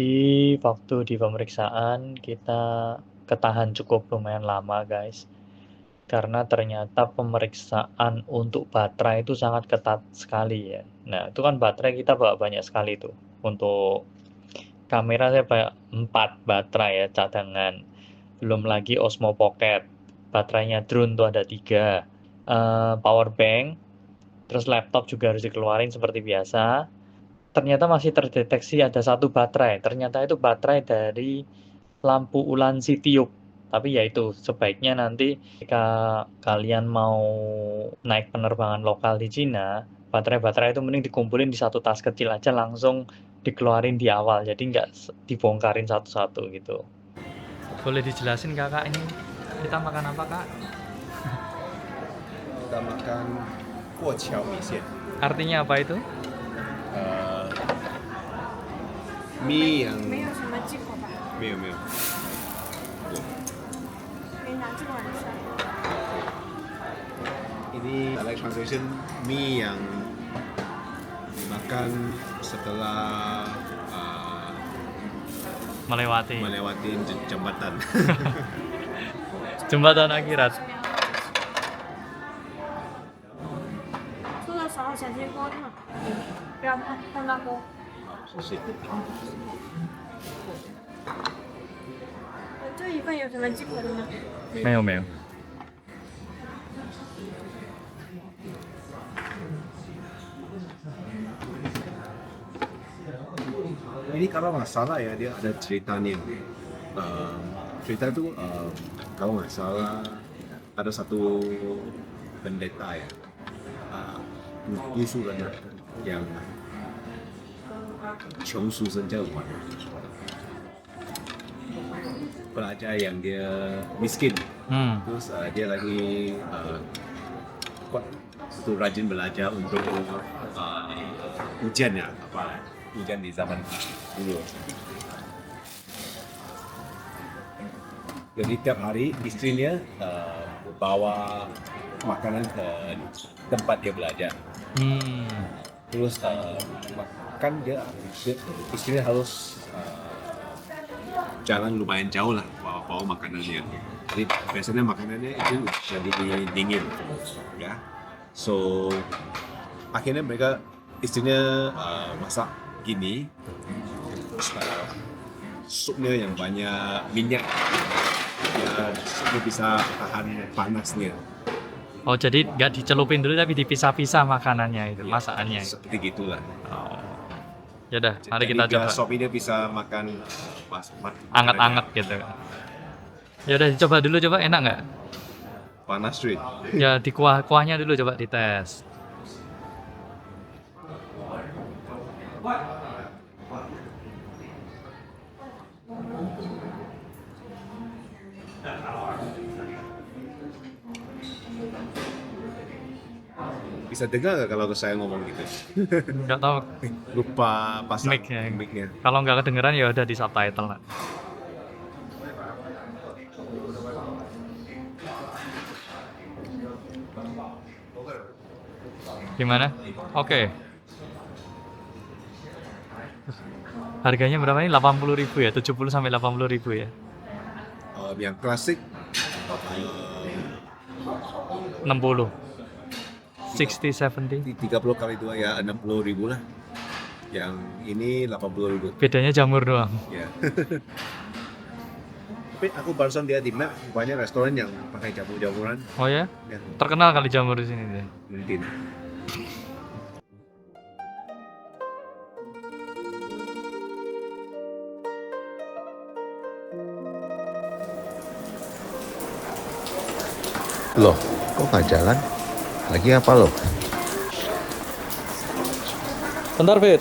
Jadi waktu di pemeriksaan kita ketahan cukup lumayan lama guys. Karena ternyata pemeriksaan untuk baterai itu sangat ketat sekali ya. Nah itu kan baterai kita bawa banyak sekali tuh. Untuk kamera saya bawa 4 baterai ya cadangan. Belum lagi Osmo Pocket. Baterainya drone tuh ada 3. Power bank. Terus laptop juga harus dikeluarin seperti biasa. Ternyata masih terdeteksi ada 1 baterai. Ternyata itu baterai dari lampu ulansi tiup. Tapi ya itu sebaiknya nanti jika kalian mau naik penerbangan lokal di Cina, baterai-baterai itu mending dikumpulin di satu tas kecil aja langsung dikeluarin di awal. Jadi nggak dibongkarin satu-satu gitu. Boleh dijelasin kakak ini kita makan apa kak? Kita makan kuoqiao mie xian. Artinya apa itu? Mie yang 没有什么忌口吧？没有。拿这个晚上。 Ini like translation mie yang dimakan setelah Melewati jembatan. jembatan akhirat. 做的少小心锅嘛，不要碰到锅。谢谢。这一份有什么忌口的吗？没有没有。 Ini kalau nggak salah ya dia ada ceritanya. Cerita itu kalau nggak salah ada satu pendeta ya, Yesus yang 穷书生教馆 pelajar yang dia miskin, terus dia lagi kuat, itu rajin belajar untuk ujian ya, ujian di zaman dulu. Jadi tiap hari istrinya bawa makanan ke tempat dia belajar. Terus kan istrinya harus jalan lumayan jauh lah bawa makanannya. Jadi biasanya makanannya itu jadi dingin, ya. So akhirnya istrinya masak gini, supnya yang banyak minyak, ya supnya bisa tahan panasnya. Oh jadi nggak dicelupin dulu tapi dipisah-pisah makanannya itu, Ya, masakannya. seperti gitulah. Oh. Ya udah, mari Jadi kita coba. sop ini bisa makan Anget-anget gitu. Ya udah coba dulu, coba enak nggak? panas street. Ya di kuahnya dulu coba dites. Bisa dengar nggak kalau saya ngomong gitu? Nggak tahu Lupa pasang mic-nya. mic-nya. Kalau nggak kedengeran ya udah di subtitle lah. Gimana? Oke. Harganya berapa ini? 80.000 ya? 70 sampai 80.000 ya? Yang klasik 60. 60, 70. 30 kali 2 ya 60.000 lah. Yang ini 80.000. Bedanya jamur doang. Ya. Tapi aku barusan lihat di map banyak restoran yang pakai jamur-jamuran. Oh ya? Ya, Terkenal kali jamur di sini deh. mungkin. Loh, kok nggak jalan? Lagi apa loh? Bentar, Fit.